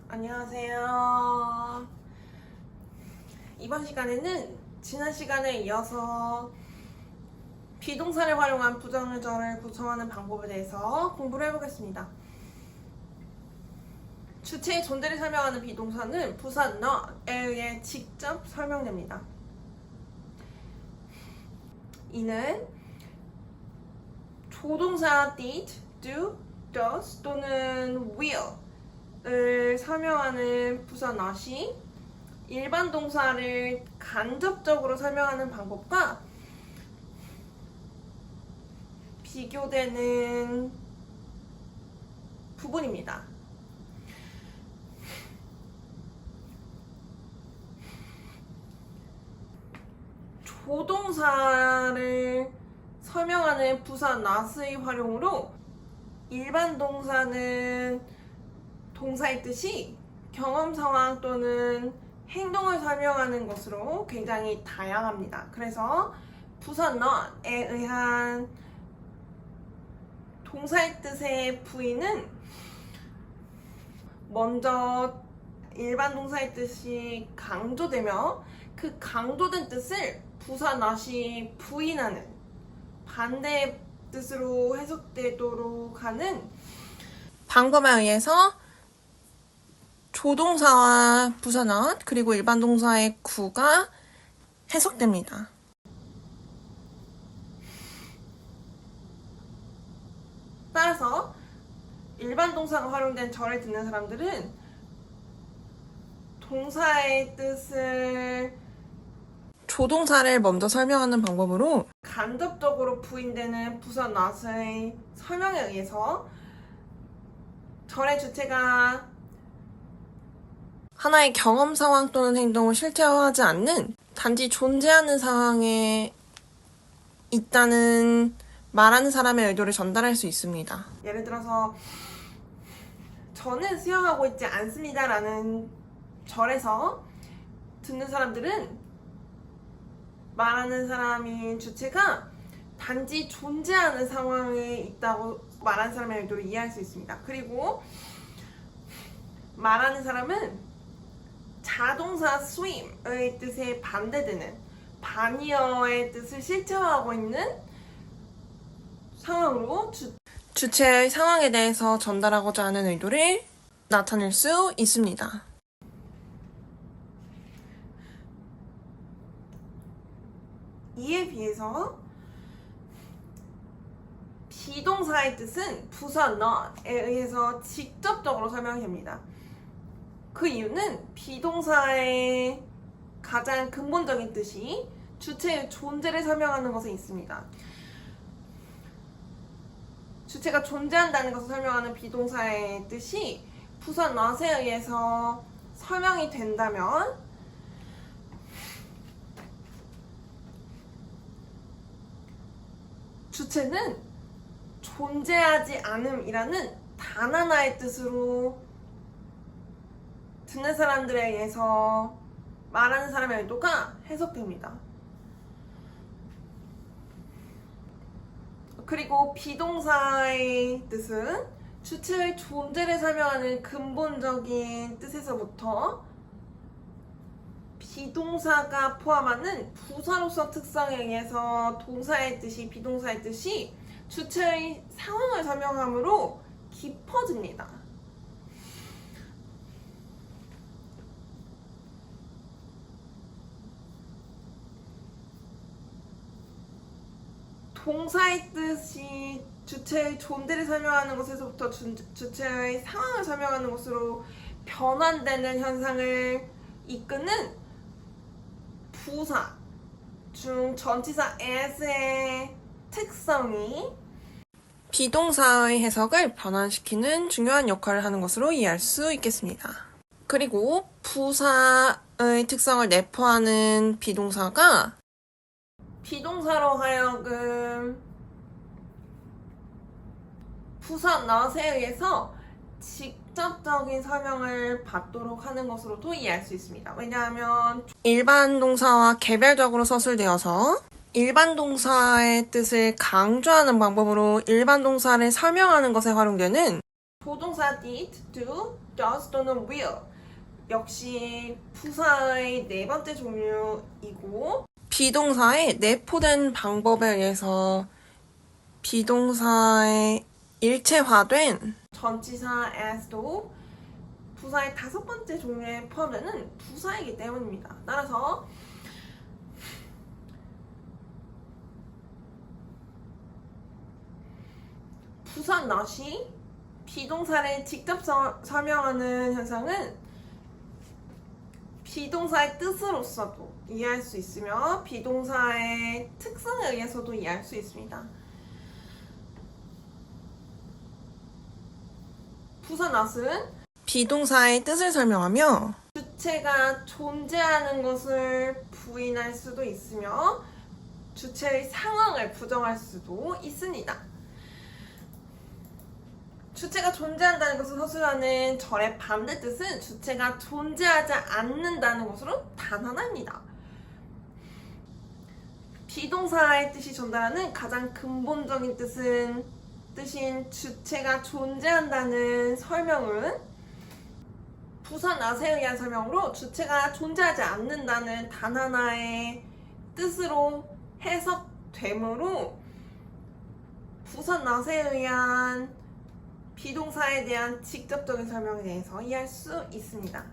안녕하세요. 이번 시간에는 지난 시간에 이어서 비동사를 활용한 부정의절을 구성하는 방법에 대해서 공부를 해보겠습니다. 주체의 존재를 설명하는 비동사는 부사 not에 의해 직접 설명됩니다. 이는 조동사 did, do, does 또는 will을 설명하는 부사 not이 일반 동사를 간접적으로 설명하는 방법과 비교되는 부분입니다. 조동사를 설명하는 부사 not의 활용으로 일반 동사는 동사의 뜻이 경험 상황 또는 행동을 설명하는 것으로 굉장히 다양합니다. 그래서 부사 not에 의한 동사의 뜻의 부위는 먼저 일반 동사의 뜻이 강조되며 그 강조된 뜻을 부사 not이 부인하는 반대의 뜻으로 해석되도록 하는 방법에 의해서 조동사와 부사 not 그리고 일반 동사의 구가 해석됩니다. 따라서 일반 동사가 활용된 절을 듣는 사람들은 동사의 뜻을 조동사를 먼저 설명하는 방법으로 간접적으로 부인되는 부사 not의 설명에 의해서 절의 주체가 하나의 경험 상황 또는 행동을 실체화하지 않는 단지 존재하는 상황에 있다는 말하는 사람의 의도를 전달할 수 있습니다. 예를 들어서 저는 수영하고 있지 않습니다 라는 절에서 듣는 사람들은 말하는 사람인 주체가 단지 존재하는 상황에 있다고 말하는 사람의 의도를 이해할 수 있습니다. 그리고 말하는 사람은 자동사 swim의 뜻에 반대되는 반이어의 뜻을 실체화하고 있는 상황으로 주체의 상황에 대해서 전달하고자 하는 의도를 나타낼 수 있습니다. 이에 비해서 비동사의 뜻은 부사 not에 의해서 직접적으로 설명이 됩니다. 그 이유는 비동사의 가장 근본적인 뜻이 주체의 존재를 설명하는 것에 있습니다. 주체가 존재한다는 것을 설명하는 비동사의 뜻이 부사 not에 의해서 설명이 된다면 주체는 존재하지 않음이라는 단 하나의 뜻으로 듣는 사람들에 의해서 말하는 사람의 의도가 해석됩니다. 그리고 비동사의 뜻은 주체의 존재를 설명하는 근본적인 뜻에서부터 비동사가 포함하는 부사로서 특성에 의해서 동사의 뜻이 비동사의 뜻이 주체의 상황을 설명하므로 깊어집니다. 동사의 뜻이 주체의 존재를 설명하는 것에서부터 주체의 상황을 설명하는 것으로 변환되는 현상을 이끄는 부사 중 전치사 as의 특성이 비동사의 해석을 변환시키는 중요한 역할을 하는 것으로 이해할 수 있겠습니다. 그리고 부사의 특성을 내포하는 비동사가 비동사로 하여금 부사 not에 의해서 직접적인 설명을 받도록 하는 것으로도 이해할 수 있습니다. 왜냐하면 일반 동사와 개별적으로 서술되어서 일반 동사의 뜻을 강조하는 방법으로 일반 동사를 설명하는 것에 활용되는 보동사 did, do, does 또는 will 역시 부사의 네 번째 종류이고 비동사의 내포된 방법에 의해서 비동사의 일체화된 전치사 as도 부사의 다섯 번째 종류에 포함되는 부사이기 때문입니다. 따라서 부사 not이 비동사를 직접 설명하는 현상은 비동사의 뜻으로서도 이해할 수 있으며 비동사의 특성에 의해서도 이해할 수 있습니다. 부사 not은 비동사의 뜻을 설명하며 주체가 존재하는 것을 부인할 수도 있으며 주체의 상황을 부정할 수도 있습니다. 주체가 존재한다는 것을 서술하는 절의 반대뜻은 주체가 존재하지 않는다는 것으로 단언합니다. 비동사의 뜻이 전달하는 가장 근본적인 뜻인 주체가 존재한다는 설명은 부사 not에 의한 설명으로 주체가 존재하지 않는다는 단 하나의 뜻으로 해석되므로 부사 not에 의한 비동사에 대한 직접적인 설명에 대해서 이해할 수 있습니다.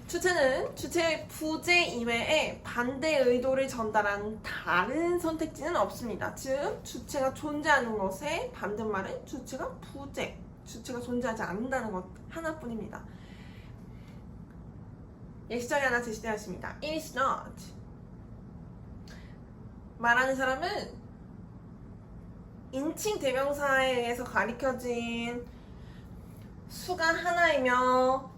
주체는 주체의 부재 이외에 반대 의도를 전달한 다른 선택지는 없습니다. 즉, 주체가 존재하는 것의 반대말은 주체가 부재, 주체가 존재하지 않는다는 것 하나뿐입니다. 예시절이 하나 제시되어 있습니다. It is not. 말하는 사람은 인칭 대명사에 의해서 가리켜진 수가 하나이며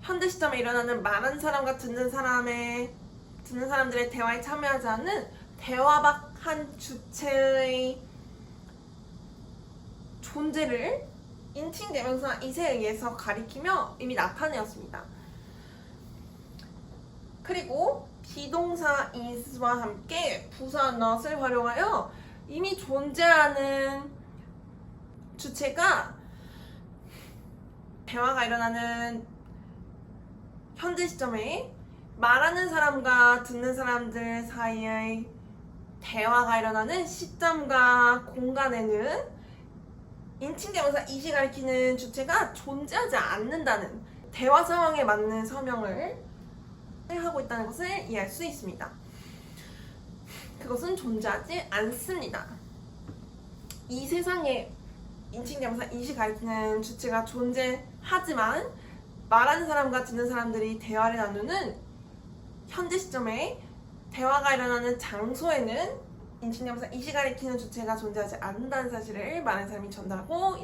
현대 시점에 일어나는 말하는 사람과 듣는 사람들의 대화에 참여하지 않는 대화 밖 한 주체의 존재를 인칭 대명사 is에 의해서 가리키며 이미 나타내었습니다. 그리고 비동사 is와 함께 부사 not을 활용하여 이미 존재하는 주체가 대화가 일어나는 현재 시점에 말하는 사람과 듣는 사람들 사이의 대화가 일어나는 시점과 공간에는 인칭대명사 is이 가리키는 주체가 존재하지 않는다는 대화 상황에 맞는 설명을 하고 있다는 것을 이해할 수 있습니다. 그것은 존재하지 않습니다. 이 세상에 인칭대명사 is이 가리키는 주체가 존재하지만 말하는 사람과 듣는 사람들이 대화를 나누는 현재 시점에 대화가 일어나는 장소에는 인칭대명사 is이 가리키는 주체가 존재하지 않는다는 사실을 말하는 사람이 전달하고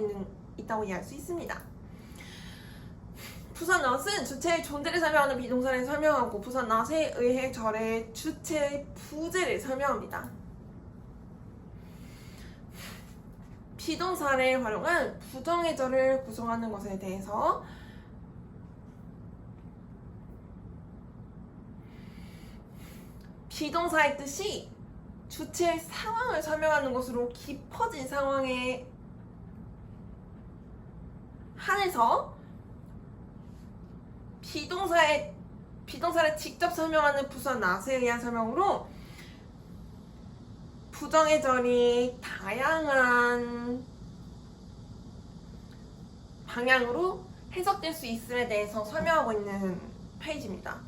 있다고 이해할 수 있습니다. 부사 not은 주체의 존재를 설명하는 비동사를 설명하고 부사 not에 의해 절의 주체의 부재를 설명합니다. 비동사를 활용한 부정의 절을 구성하는 것에 대해서 비동사의 뜻이 주체의 상황을 설명하는 것으로 깊어진 상황에 한해서 비동사를 직접 설명하는 부사 not에 의한 설명으로 부정의 절이 다양한 방향으로 해석될 수 있음에 대해서 설명하고 있는 페이지입니다.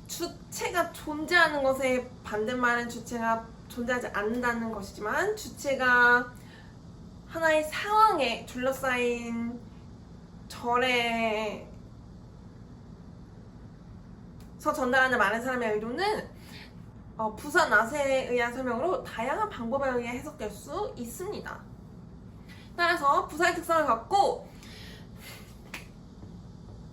주체가 존재하는 것의 반대말은 주체가 존재하지 않는다는 것이지만 주체가 하나의 상황에 둘러싸인 절에서 전달하는 많은 사람의 의도는 부사 not에 의한 설명으로 다양한 방법에 의해 해석될 수 있습니다. 따라서 부사의 특성을 갖고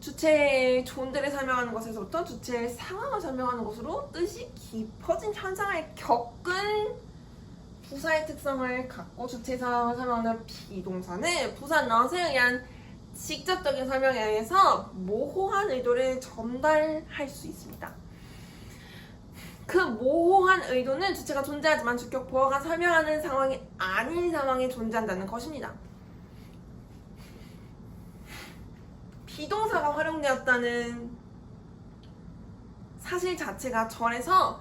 주체의 존재를 설명하는 것에서부터 주체의 상황을 설명하는 것으로 뜻이 깊어진 현상을 겪은 부사의 특성을 갖고 주체의 상황을 설명하는 비동사는 부사 not에 의한 직접적인 설명에 의해서 모호한 의도를 전달할 수 있습니다. 그 모호한 의도는 주체가 존재하지만 주격 보어가 설명하는 상황이 아닌 상황에 존재한다는 것입니다. 비동사가 활용되었다는 사실 자체가 절에서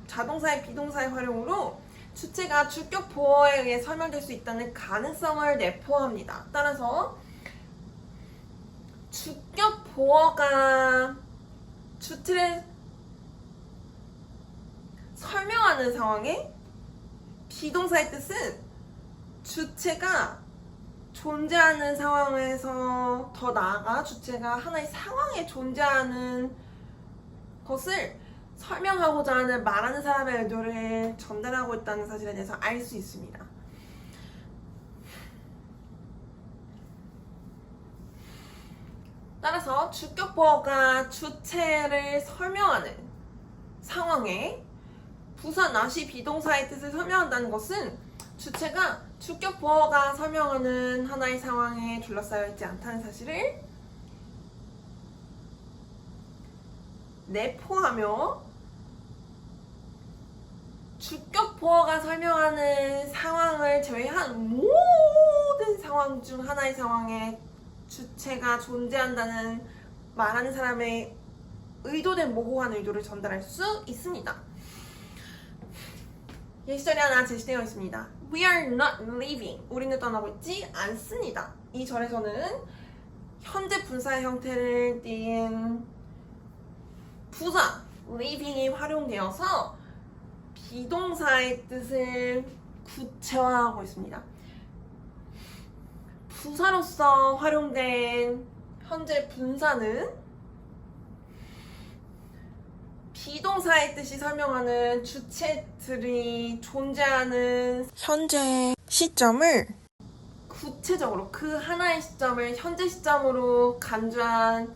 자동사의 비동사의 활용으로 주체가 주격 보어에 의해 설명될 수 있다는 가능성을 내포합니다. 따라서 주격 보어가 주체를 설명하는 상황에 비동사의 뜻은 주체가 존재하는 상황에서 더 나아가 주체가 하나의 상황에 존재하는 것을 설명하고자 하는 말하는 사람의 의도를 전달하고 있다는 사실에 대해서 알 수 있습니다. 따라서 주격보어가 주체를 설명하는 상황에 부사 not이 비동사의 뜻을 설명한다는 것은 주체가 주격보어가 설명하는 하나의 상황에 둘러싸여 있지 않다는 사실을 내포하며 주격보어가 설명하는 상황을 제외한 모든 상황 중 하나의 상황에 주체가 존재한다는 말하는 사람의 의도된 모호한 의도를 전달할 수 있습니다. 예시절이 하나 제시되어 있습니다. We are not leaving. 우리는 떠나고 있지 않습니다. 이 절에서는 현재 분사의 형태를 띈 부사 leaving이 활용되어서 비동사의 뜻을 구체화하고 있습니다. 부사로서 활용된 현재 분사는 비동사의 뜻이 설명하는 주체들이 존재하는 현재 시점을 구체적으로 그 하나의 시점을 현재 시점으로 간주한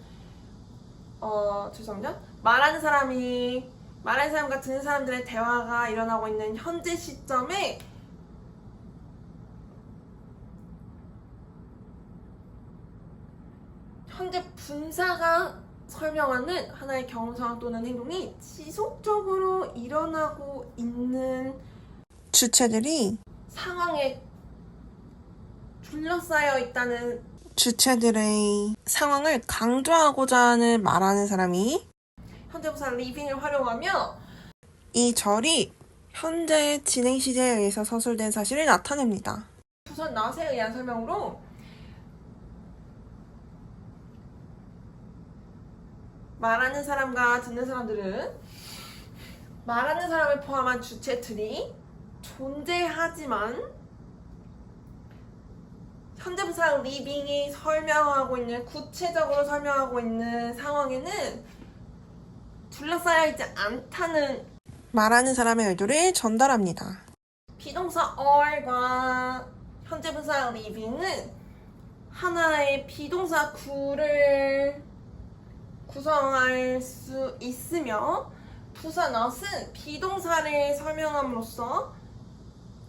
죄송합니다. 말하는 사람과 듣는 사람들의 대화가 일어나고 있는 현재 시점에 현재 분사가 설명하는 하나의 경상 또는 행동이 지속적으로 일어나고 있는 주체들이 상황에 둘러싸여 있다는 주체들의 상황을 강조하고자 하는 말하는 사람이 현재 분사 leaving을 활용하며 이 절이 현재 진행 시제에 의해서 서술된 사실을 나타냅니다. 우선 not에 의한 설명으로 말하는 사람과 듣는 사람들은 말하는 사람을 포함한 주체들이 존재하지만 현재 분사 leaving이 설명하고 있는 구체적으로 설명하고 있는 상황에는 둘러싸여 있지 않다는 말하는 사람의 의도를 전달합니다. 비동사 are과 현재 분사 leaving은 하나의 비동사 구를 구성할 수 있으며 부사 not은 비동사를 설명함으로써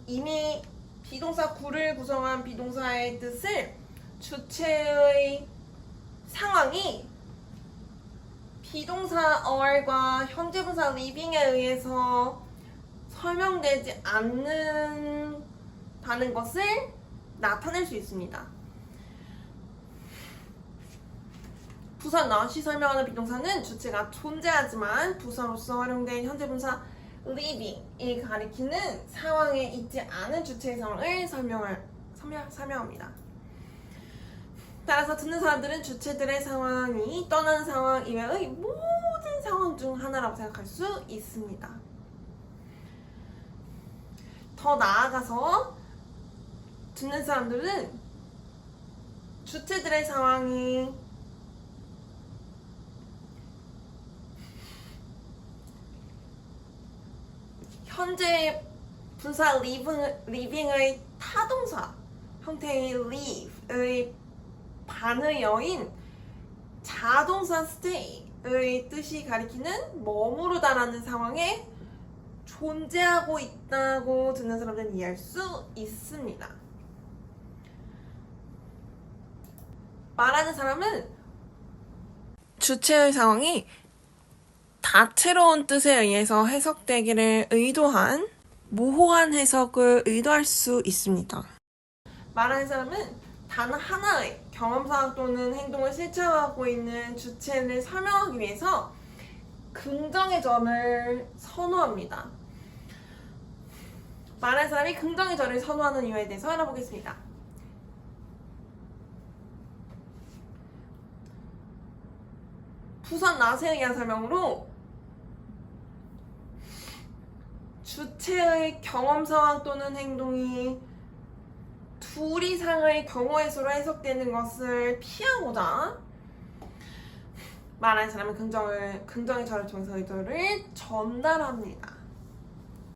이미 비동사 구를 구성한 비동사의 뜻을 주체의 상황이 비동사 are과 현재 분사 leaving에 의해서 설명되지 않는다는 것을 나타낼 수 있습니다. 부사 not이 설명하는 비동사는 주체가 존재하지만 부사로서 활용된 현재 분사 leaving이 가리키는 상황에 있지 않은 주체의 상황을 설명합니다. 따라서 듣는 사람들은 주체들의 상황이 떠나는 상황 이외의 모든 상황 중 하나라고 생각할 수 있습니다. 더 나아가서 듣는 사람들은 주체들의 상황이 현재 분사 leaving의 타동사 형태의 leave의 반의어인 자동사 stay의 뜻이 가리키는 머무르다라는 상황에 존재하고 있다고 듣는 사람들은 이해할 수 있습니다. 말하는 사람은 주체의 상황이 다채로운 뜻에 의해서 해석되기를 의도한 모호한 해석을 의도할 수 있습니다. 말하는 사람은 단 하나의 경험사항 또는 행동을 실천하고 있는 주체를 설명하기 위해서 긍정의 절을 선호합니다. 말하는 사람이 긍정의 절을 선호하는 이유에 대해서 알아보겠습니다. 부선 낫에 의한 설명으로 주체의 경험 상황 또는 행동이 둘 이상의 경우의 수로 해석되는 것을 피하고자 말하는 사람은 긍정의 절을 통해서 의도를 전달합니다.